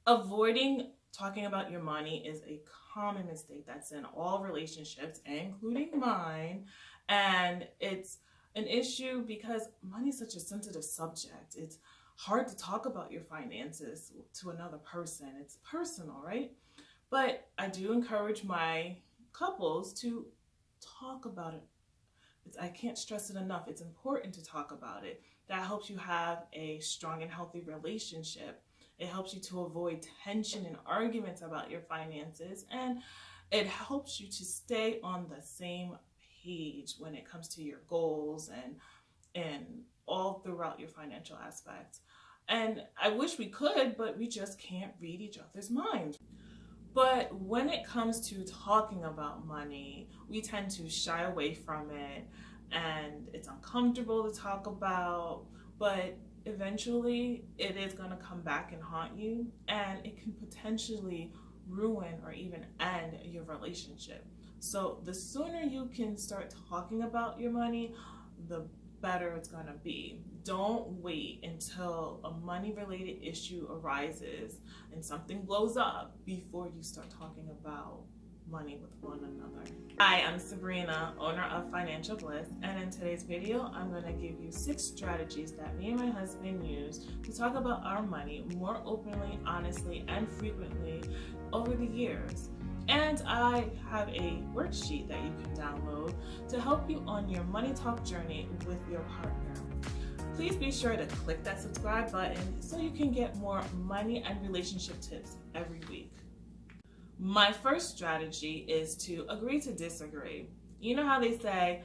Avoiding talking about your money is a common mistake that's in all relationships, including mine. And it's an issue because money is such a sensitive subject. It's hard to talk about your finances to another person. It's personal, right? But I do encourage my couples to talk about it. I can't stress it enough. It's important to talk about it. That helps you have a strong and healthy relationship. It helps you to avoid tension and arguments about your finances, and it helps you to stay on the same page when it comes to your goals and all throughout your financial aspects. And I wish we could, but we just can't read each other's minds. But when it comes to talking about money, we tend to shy away from it, and it's uncomfortable to talk about, but eventually it is going to come back and haunt you, and it can potentially ruin or even end your relationship. So the sooner you can start talking about your money, the better it's going to be. Don't wait until a money related issue arises and something blows up before you start talking about money with one another. Hi, I'm Sabrina, owner of Financial Bliss, and in today's video, I'm going to give you 6 strategies that me and my husband use to talk about our money more openly, honestly, and frequently over the years. And I have a worksheet that you can download to help you on your money talk journey with your partner. Please be sure to click that subscribe button so you can get more money and relationship tips every week. My first strategy is to agree to disagree. You know how they say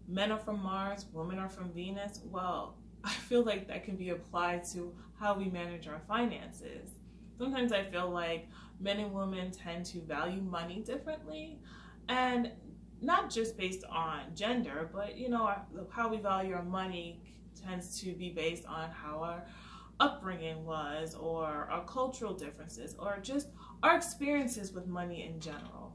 men are from Mars, women are from Venus? Well, I feel like that can be applied to how we manage our finances. Sometimes I feel like men and women tend to value money differently, and not just based on gender, but how we value our money tends to be based on how our upbringing was, or our cultural differences, or just our experiences with money in general.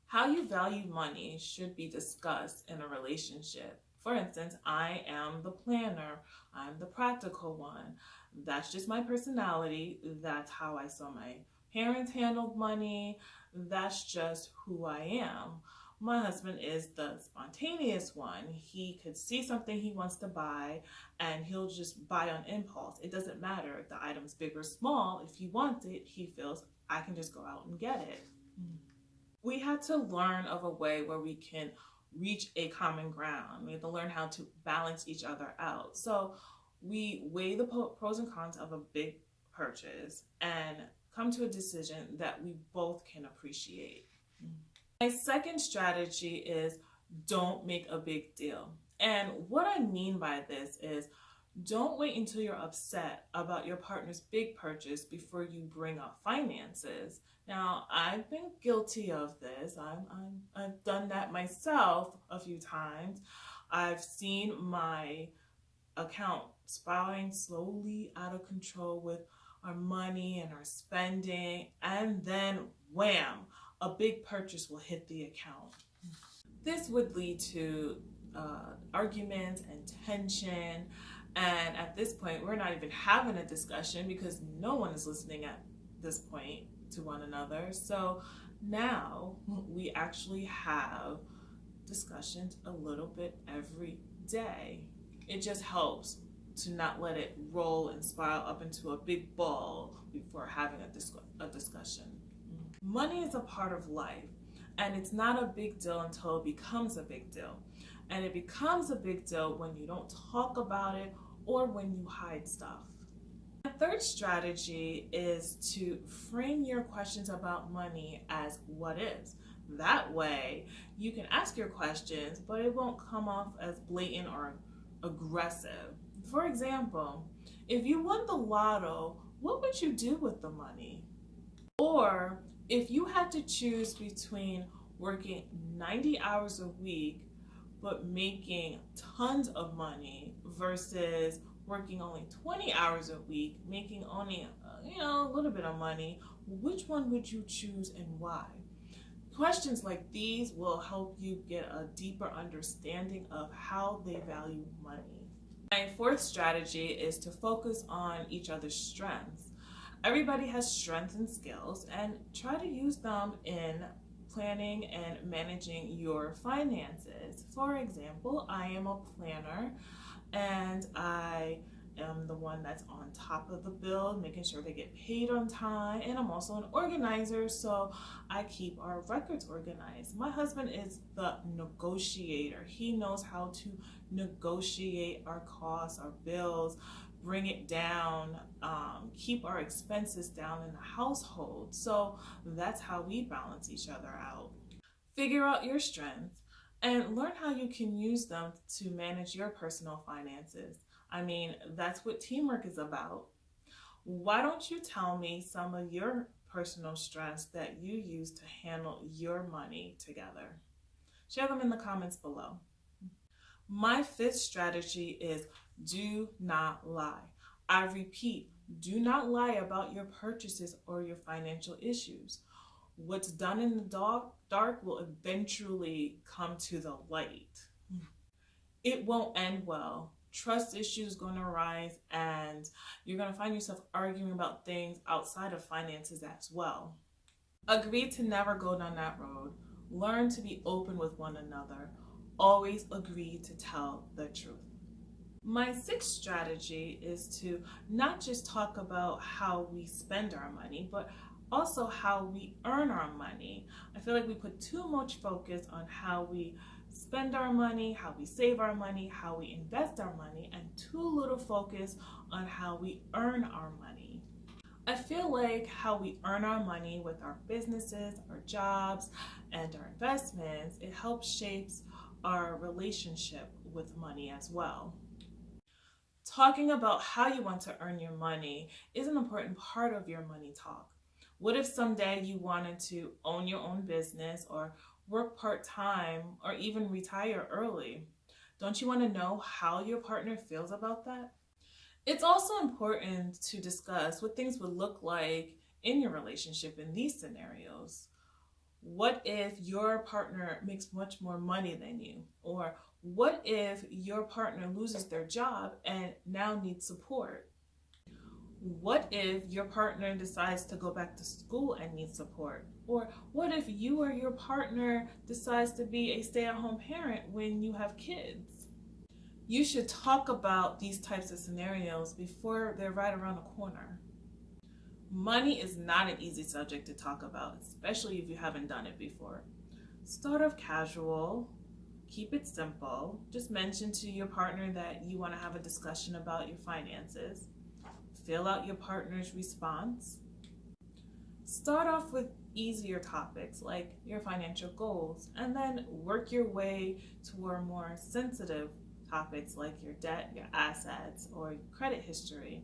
How you value money should be discussed in a relationship. For instance, I am the planner, I'm the practical one. That's just my personality. That's how I saw my parents handled money. That's just who I am. My husband is the spontaneous one. He could see something he wants to buy and he'll just buy on impulse. It doesn't matter if the item's big or small. If he wants it, he feels I can just go out and get it. We had to learn of a way where we can reach a common ground. We had to learn how to balance each other out. So we weigh the pros and cons of a big purchase and come to a decision that we both can appreciate. My second strategy is don't make a big deal. And what I mean by this is don't wait until you're upset about your partner's big purchase before you bring up finances. Now, I've been guilty of this. I've done that myself a few times. I've seen my account spiraling slowly out of control with our money and our spending, and then wham, a big purchase will hit the account. This would lead to arguments and tension, and at this point we're not even having a discussion because no one is listening at this point to one another. So now we actually have discussions a little bit every day. It just helps to not let it roll and spiral up into a big ball before having a discussion. Money is a part of life, and it's not a big deal until it becomes a big deal. And it becomes a big deal when you don't talk about it or when you hide stuff. My third strategy is to frame your questions about money as what is. That way, you can ask your questions, but it won't come off as blatant or aggressive. For example, if you won the lotto, what would you do with the money? Or if you had to choose between working 90 hours a week but making tons of money versus working only 20 hours a week, making only a little bit of money, which one would you choose and why? Questions like these will help you get a deeper understanding of how they value money. My fourth strategy is to focus on each other's strengths. Everybody has strengths and skills, and try to use them in planning and managing your finances. For example, I am a planner and I am the one that's on top of the bill, making sure they get paid on time. And I'm also an organizer, so I keep our records organized. My husband is the negotiator. He knows how to negotiate our costs, our bills, bring it down, keep our expenses down in the household. So that's how we balance each other out. Figure out your strengths and learn how you can use them to manage your personal finances. I mean, that's what teamwork is about. Why don't you tell me some of your personal strengths that you use to handle your money together? Share them in the comments below. My fifth strategy is do not lie. I repeat, do not lie about your purchases or your financial issues. What's done in the dark will eventually come to the light. It won't end well. Trust issues going to arise, and you're going to find yourself arguing about things outside of finances as well. Agree to never go down that road. Learn to be open with one another. Always agree to tell the truth. My sixth strategy is to not just talk about how we spend our money, but also how we earn our money. I feel like we put too much focus on how we spend our money, how we save our money, how we invest our money, and too little focus on how we earn our money. I feel like how we earn our money with our businesses, our jobs, and our investments, it helps shapes our relationship with money as well. Talking about how you want to earn your money is an important part of your money talk. What if someday you wanted to own your own business or work part-time or even retire early? Don't you want to know how your partner feels about that? It's also important to discuss what things would look like in your relationship in these scenarios. What if your partner makes much more money than you? Or what if your partner loses their job and now needs support? What if your partner decides to go back to school and needs support? Or what if you or your partner decides to be a stay-at-home parent when you have kids? You should talk about these types of scenarios before they're right around the corner. Money is not an easy subject to talk about, especially if you haven't done it before. Start off casual, keep it simple. Just mention to your partner that you want to have a discussion about your finances. Fill out your partner's response. Start off with easier topics like your financial goals, and then work your way toward more sensitive topics like your debt, your assets, or credit history.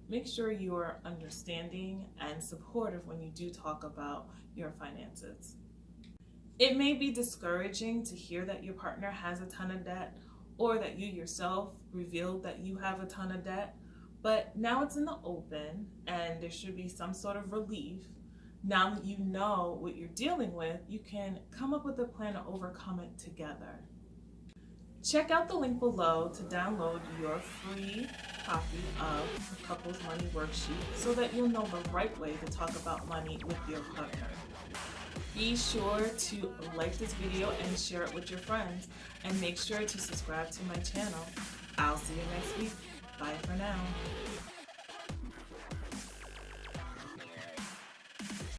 Make sure you are understanding and supportive when you do talk about your finances. It may be discouraging to hear that your partner has a ton of debt or that you yourself revealed that you have a ton of debt, but now it's in the open and there should be some sort of relief. Now that you know what you're dealing with, you can come up with a plan to overcome it together. Check out the link below to download your free copy of the Couples Money Worksheet so that you'll know the right way to talk about money with your partner. Be sure to like this video and share it with your friends, and make sure to subscribe to my channel. I'll see you next week. Bye for now.